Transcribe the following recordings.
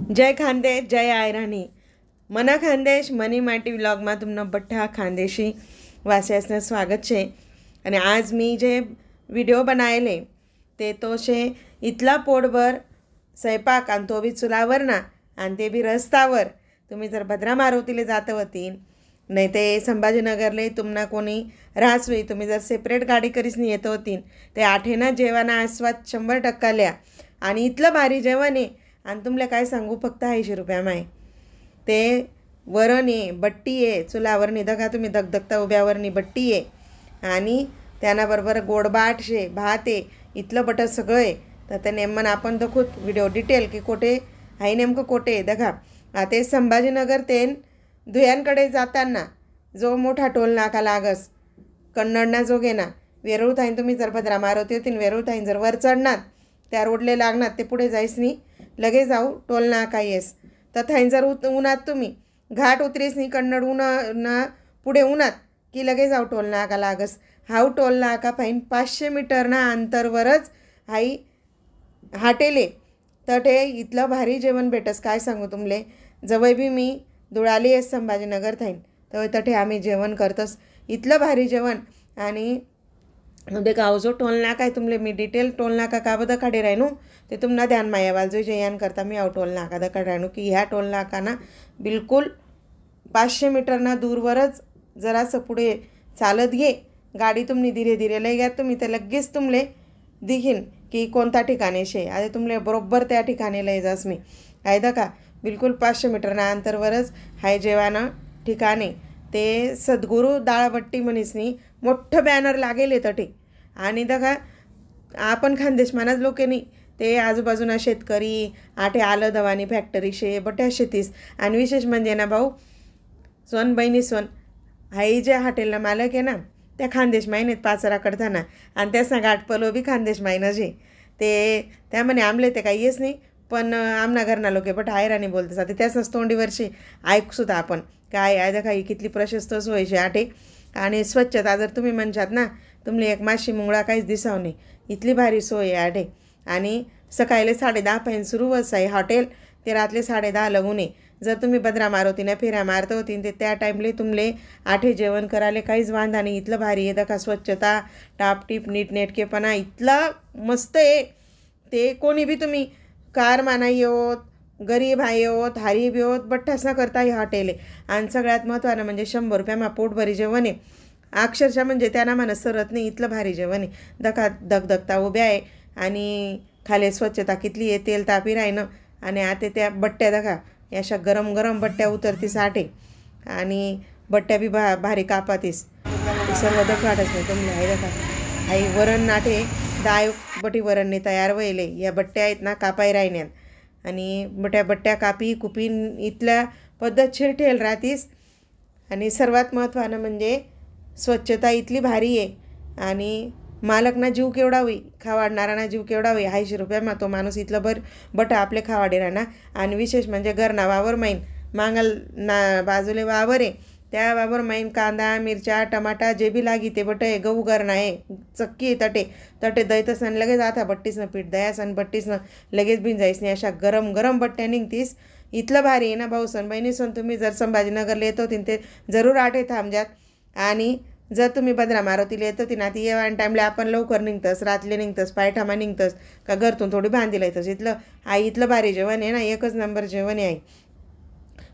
जय खानदेश जय आयराणी मना खानदेश मनी माटी व्लॉगમાં તમને બધા ખાનદેશી વાસિયાસને સ્વાગત છે। અને આજ मी જે व्हिडिओ बनायले ते तो शे इथला पोटभर स्वयंपाक आणि तो बी चुलावर ना आणि ते बी रस्त्यावर। तुम्ही जर भद्रा मारुतीले जात होतीन नाही ते संभाजीनगरले तुम्हाला कोणी राहसवी तुम्ही जर सेपरेट गाडी करीसनी येत होतीन ते आठेना जेवणा आस्वाद 100% ल्या आणि इथलं भारी जेवण आहे। आणि तुमले काय सांगू फक्त 80 रुपयामाय ते वरण आहे बट्टी आहे चुलावरनी दगा तुम्ही दगदगता उभ्यावरनी बट्टी आहे आणि त्यानाबरोबर गोडबाट शे भात आहे इथलं बट सगळं आहे। तर ते नेमन आपण दखूत व्हिडिओ डिटेल की कोठे आहे नेमकं कोठे दगा ते संभाजीनगर तेन धुयांकडे जाताना जो मोठा टोल नाका लागस कन्नडना जो घेना वेरूळ थाईन तुम्ही जर भद्रा मारुती होतीन वेरूळ थाईन जर वर चढणार त्या रोडले लागणार ते पुढे जाईसनी लगे जाऊ टोल नाका येस। तर थंय जर उन्हात तुम्ही घाट उतरीसनी कन्नड ना पुढे उन्हात की लगे जाऊ टोल नाका लागस। हाऊ टोल नाका पाहिन 500 मीटरना अंतरवरच हाई हाटेले तटे इथलं भारी जेवण भेटस। काय सांगू तुमले जवळ बी मी धुळाली आहे संभाजीनगर थाईन तर तटे आम्ही जेवण करतस इथलं भारी जेवण। आणि दे गाव जो टोल नाका आहे तुमले मी डिटेल टोल नाका का बदा काढे राहनू ते तुम्हाला ध्यान मायावाल जो जयान करता मी आव टोल नाका दा काढ राहनू की ह्या टोल नाकाना बिलकुल 500 मीटरना दूरवरच जरासं पुढे चालत घे गाडी तुम्ही धीरे धीरे लय घ्या तुम्ही ते लगेच तुमले दिखीन की कोणता ठिकाणी शे आता तुमले बरोबर त्या ठिकाणी लय जास मी आहे का बिलकुल 500 मीटरना अंतरवरच हाय जेवाना ठिकाणी ते सद्गुरू दाळबट्टी म्हणीसनी मोठं बॅनर लागेल तटे। आणि दगा आपण खानदेशमानाच लोकेनी ते आजूबाजूना शेतकरी आठे आलं दवानी फॅक्टरी शे बट्या शेतीस। आणि विशेष म्हणजे ना भाऊ सोन बहिणी सोन हाई जे हॉटेलला मालक आहे ना त्या खानदेश माहिनेत पाचरा कडताना आणि त्यासना गाठ पलो बी खानदेश माहिनं जे ते त्यामध्ये आमले ते काही येस नाही पण आमना घरना लोके बट आयराणी बोलतस आता त्यासनंच तोंडीवरशी ऐकसुद्धा आपण काय आहे काही कितली प्रशस्त सोय शे आठे। आणि स्वच्छता जर तुम्ही म्हणशात ना तुमले एक माशी मुंगळा काहीच दिसाव नाही इथली भारी सोय आहे आठे। आणि सकाळी 10:30 पाहिन सुरू वस आहे हॉटेल ते रात्री 10:30 लगून आहे। जर तुम्ही भद्रा मारुतीने फेऱ्या मारता होतीन ते त्या टाईमले तुमले आठे जेवण करायला काहीच वांधा नाही इथलं भारी आहे दका स्वच्छता टापटीप नीटनेटकेपणा इथलं मस्त आहे। ते कोणी बी तुम्ही कार माना येवत गरीब आहे येवत हारी बी होत बठ्ठास ना करता हे हॉटेल आहे। आणि सगळ्यात महत्त्वानं म्हणजे 100 रुपयामा पोटभरी जेवण आहे अक्षरशः म्हणजे त्यांना म्हणत सरत नाही इथलं भारी जेवण आहे दका दगदगता उभ्या आहे। आणि खाली स्वच्छता कितली आहे तेल तापी राहीनं आणि आता त्या बट्ट्या दका अशा गरम गरम बट्ट्या उतरतीस आठे आणि बट्ट्या बी भारी कापातीस सर्व दखाटच नाही तुमले आहे दका आई वरण नाठे दाय बटी वरणने तयार व्हायले या बट्ट्या आहेत ना कापाई राहिन्यात आणि बट्ट्या कापी कुपीन इथल्या पद्धतशीर ठेल राहतीस। आणि सर्वात महत्त्वानं म्हणजे स्वच्छता इथली भारी आहे आणि मालकना जीव केवढा होई खावाडणाराना जीव केवढा होई 80 रुपयामा तो माणूस इथलं बट आपले खावाडे राहणार। आणि विशेष म्हणजे घरना वावर माहीन मांगल ना बाजूले वावर आहे त्या वावर माहीन कांदा मिरच्या टमाटा जे बी लागी ते बट आहे गहू घरना आहे चक्की आहे तटे तटे दयतसन लगेच आता बट्टीसनं पीठ दयासन बट्टीसनं लगेच बिन जाईस नाही अशा गरम गरम बट्ट्या निघतीस इथलं भारी आहे ना भाऊ सन बहिणी सन तुम्ही जर संभाजीनगरला येत होतीन ते जरूर आठे थांबजात। आणि जर तुम्ही भद्रा मारुतीला येत होती ना ती येवान टाईमला आपण लवकर निघतस रातले निघतस पायठामा निघतस का घरतून थोडी बांधीला येतस इथलं आई इथलं भारी जेवण आहे ना एकच नंबर जेवण आहे।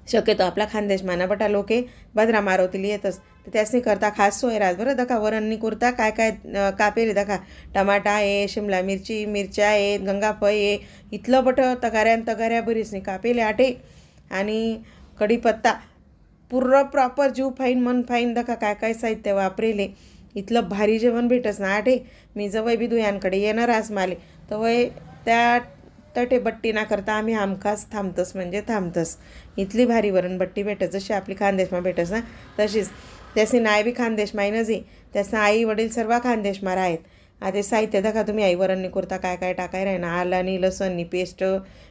शक्यतो आपला खानदेश माना बटा लोके भद्रा मारुतीला येतस तर त्यासनी करता खास सोय राहत बरं दका वरणनी कुर्ता काय काय कापेली दका टमाटा आहे शिमला मिरची मिरच्या आहे गंगाफळ आहे इथलं बट तगाऱ्या बरीसनी कापेले आठे आणि कढीपत्ता पूर्ण प्रॉपर जीव फाईन मन फाईन दका काय काय साहित्य वापरेले इथलं भारी जेवण भेटस ना आठे। मी जवळ बी दुयांकडे येणार आस माले तर वय त्या तटे बट्टी ना करता आम्ही हमखास थांबतस म्हणजे थांबतस इथली भारी वरण बट्टी भेटस जशी आपली खानदेशमा भेटस ना तशीच त्यासनी नाय बी खानदेश माहीनच आहे त्यासना आई वडील सर्व खानदेशमार आहेत। आता साहित्य दका तुम्ही आई वरणनी कुर्ता काय काय टाकाय राही ना आलानी लसणनी पेस्ट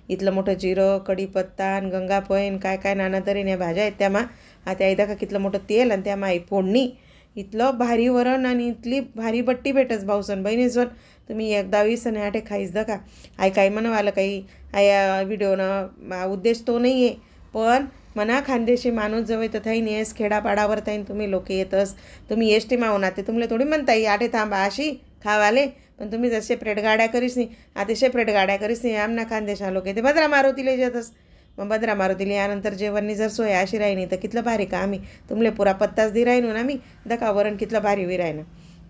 इथलं मोठं जिरं कढीपत्ता आणि गंगाफळ काय काय नाना तऱ्हेने भाज्या आहेत त्यामा आता आई दका कितलं मोठं तेल आणि त्यामा आई फोडणी इतलं भारी वरण आणि इतली भारी बट्टी भेटच भाऊसन बहिणीसोन तुम्ही एकदा वीस आणि आठे खाईच दा का. आई काही म्हणावाला काही आया व्हिडिओनं उद्देश तो नाही आहे, पण मना खानदेशी माणूस जवळ तर थाईन येस खेडापाडावर थाईन तुम्ही लोक येतस. तुम्ही एस टी मावना ते तुमले थोडी म्हणता येई आठे थांबा अशी खावाले, पण तुम्ही जर सेपरेट गाड्या करीस नाही. आता सेपरेट गाड्या करीस नाही आमना खानदेशा लोक ते भद्रा मारुतीला येतस. मग भद्रा मारुतीला यानंतर जेवणनी जर सोय अशी राहिनी तर कितलं भारी का आम्ही तुमले पुरा पत्ताच दि राहिनो ना. मी दका वरण कितलं भारी वी राहिनं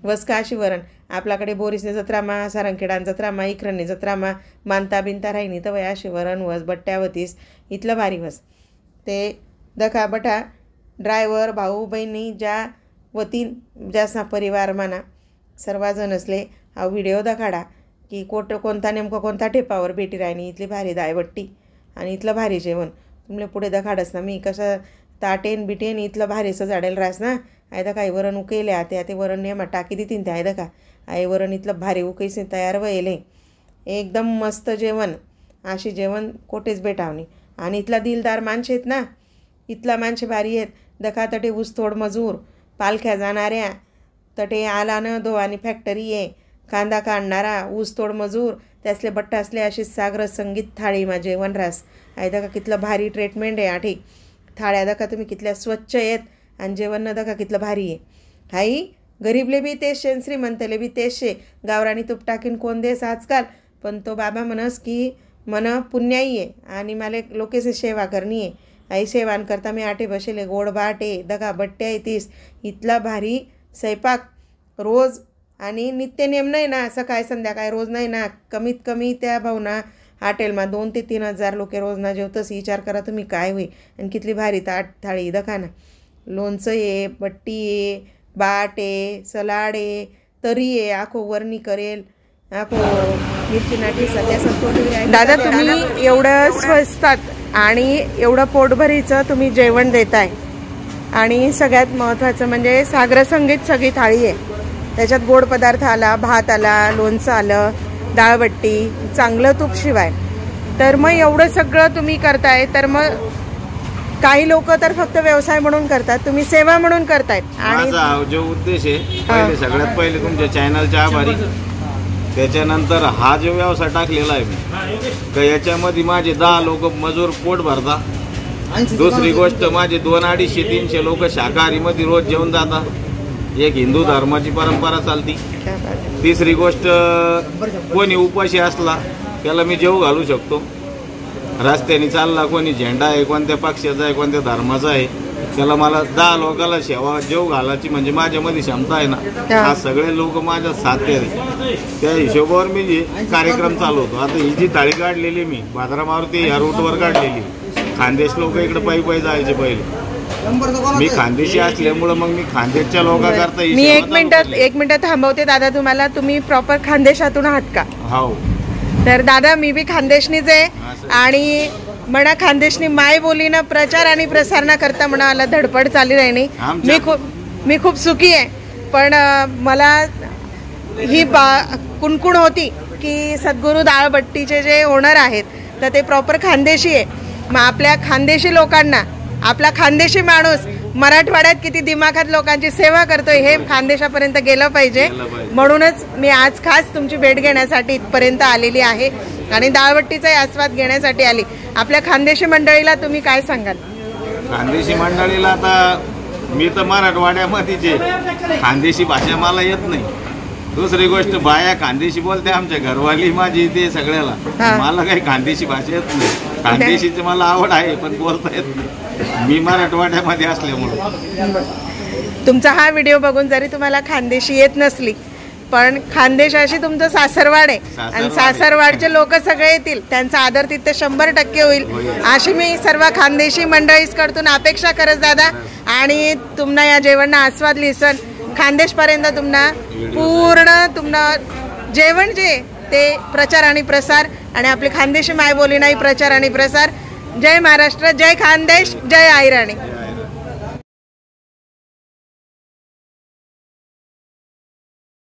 वस का अशी वरण आपल्याकडे बोरीसने जत्रामा सारंगखेडान जत्रामा इखरणनी जत्रामा मानता बिनता राहिनी तर वय अशी वरण वस बट्ट्यावतीस इतलं भारी वस. ते दका बटा ड्रायव्हर भाऊ बहिणी ज्या वतीन ज्यासा परिवार म्हणा सर्वजण असले हा व्हिडिओ दाखाडा की कोणता नेमकं कोणता ठेपावर भेटी राहिनी इथली भारी दायबट्टी आणि इथलं भारी जेवण तुमले पुढे दखाडस ना. मी कसं ताटेन बिटेन इथलं भारी सजाडेल राहस ना. आयदा काही वरण उकेल्या ते वरण नेमा टाकी देतीन ते आयदा का आई वरण इथलं भारी उकईसे तयार व्हायले एकदम मस्त जेवण. अशी जेवण कोठेच भेटावणी आणि इथला दिलदार माणसे आहेत ना. इथला माणसे भारी आहेत. दखा तटे ऊसतोड मजूर पालख्या जाणाऱ्या तटे आलानं धोवानी फॅक्टरी आहे कांदा काढणारा ऊसतोड मजूर त्यासले बट्टा असले अशी सागर संगीत थाळी मा जेवण रास. आयदा का कितलं भारी ट्रीटमेंट आहे आठी थाळ्या दका तुम्ही कितल्या स्वच्छ आहेत आणि जेवण न दका कितलं भारी आहे. हाई गरीबले बी तेच शे श्रीमंतले बी तेच शे गावरानी तूप टाकीन कोण देस आजकाल, पण तो बाबा म्हणस की मन पुण्याई आहे आणि मला लोकेसे सेवा करणी आहे. आई सेवान करता मी आठे बसेले गोड बाटे दगा बट्ट्या येतीस इथला भारी स्वयंपाक रोज आणि नित्य नेम नाही ना. सकाळी संध्याकाळी रोज नाही ना. कमीत कमी त्या भावना हॉटेलमा 2 ते 3 हजार लोक रोज ना जेवतस विचार करा तुम्ही काय होई. आणि कितली भारी थाळी दखा ना. लोणचं आहे बट्टी आहे बाट आहे सलाड आहे तरी आहे आखो वरणी करेल आखो मिरची नाटी सध्या संतोडी. दादा तुम्ही एवढं स्वस्तात आणि एवढं पोटभरीचं तुम्ही जेवण देताय आणि सगळ्यात महत्त्वाचं म्हणजे सागर संगीत सगळी थाळी आहे. त्याच्यात गोड पदार्थ आला भात आला लोणचं आलं डाळबट्टी चांगलं तूप शिवाय. तर मग एवढं सगळं तुम्ही करताय तर मग काही लोक तर फक्त व्यवसाय म्हणून करतात तुम्ही सेवा म्हणून करतायत. आणि माझा जो उद्देश आहे सगळ्यात पहिले तुमच्या चॅनलच्या आभारी. त्याच्यानंतर हा जो व्यवसाय टाकलेला आहे मी तर याच्यामध्ये माझे 10 लोक मजूर पोट भरता. दुसरी गोष्ट माझे 200-250-300 लोक शाकाहारीमध्ये रोज जेवण जातात. एक हिंदू धर्माची परंपरा चालती. तिसरी गोष्ट कोणी उपाशी असला त्याला मी जेव घालू शकतो. रस्त्याने चालला कोणी झेंडा आहे कोणत्या पक्षाचा आहे कोणत्या धर्माचा आहे त्याला मला 10 लोकांना सेवा जेव घालायची म्हणजे माझ्यामध्ये क्षमता आहे ना. हा सगळे लोक माझ्या साथ आहे त्या हिशोबावर मी कार्यक्रम चालवतो. आता ही जी थाळी काढलेली मी भद्रा मारुती ह्या रूटवर काढलेली. खानदेश लोक इकडे पायी जायचे पहिले. मी खानदेशी असल्यामुळे मग मी खानदेशच्या लोकांकरता मी एक मिनिट थांबवते दादा तुम्हाला. तुम्ही प्रॉपर खानदेशातून आहात का? हो. तर दादा मी बी खानदेशनीच आहे आणि म्हणा खानदेशनी माय बोलीनं प्रचार आणि प्रसारणा करता म्हणा मला धडपड चालली राहिली. मी खूप सुखी आहे. पण मला ही कुणकुण होती की सद्गुरू दाळबट्टीचे जे ओनर आहेत तर ते प्रॉपर खानदेशी आहे. मग आपल्या खानदेशी लोकांना आपला खानदेशी माणूस मराठवाड्यात किती दिमाखात लोकांची सेवा करतोय हे खानदेशापर्यंत गेलं पाहिजे. म्हणूनच मी आज खास तुमची भेट घेण्यासाठी इथपर्यंत आलेली आहे आणि दाळबट्टीचाही आस्वाद घेण्यासाठी आली. आपल्या खानदेशी मंडळीला तुम्ही काय सांगाल? खानदेशी मंडळीला आता मी तर मराठवाड्यामध्ये खानदेशी भाषा मला येत नाही. दुसरी गोष्ट बाया खानदेशी बोलते आमच्या घरवाली माझी ते सगळ्याला. मला काही खानदेशी भाषा येत नाही. खानदेशीची मला आवड आहे पण बोलता येत नाही. मी मराठवाड्यामध्ये असल्यामुळे. तुमचा हा व्हिडिओ बघून जरी तुम्हाला खानदेशी येत नसली पण खानदेशाशी तुमचं सासरवाड आहे आणि सासरवाडचे लोक सगळे येतील त्यांचा आदर तिथे 100% होईल अशी मी सर्व खानदेशी मंडळीकडून अपेक्षा करत दादा. आणि तुम्हाला या जेवणना आस्वाद लिसन खानदेशपर्यंत तुम्हाला पूर्ण तुम्हाला जेवण जे ते प्रचार आणि प्रसार आणि आपली खानदेशी मायबोली नाही प्रचार आणि प्रसार. जय महाराष्ट्र जय खानदेश जय आयराणी.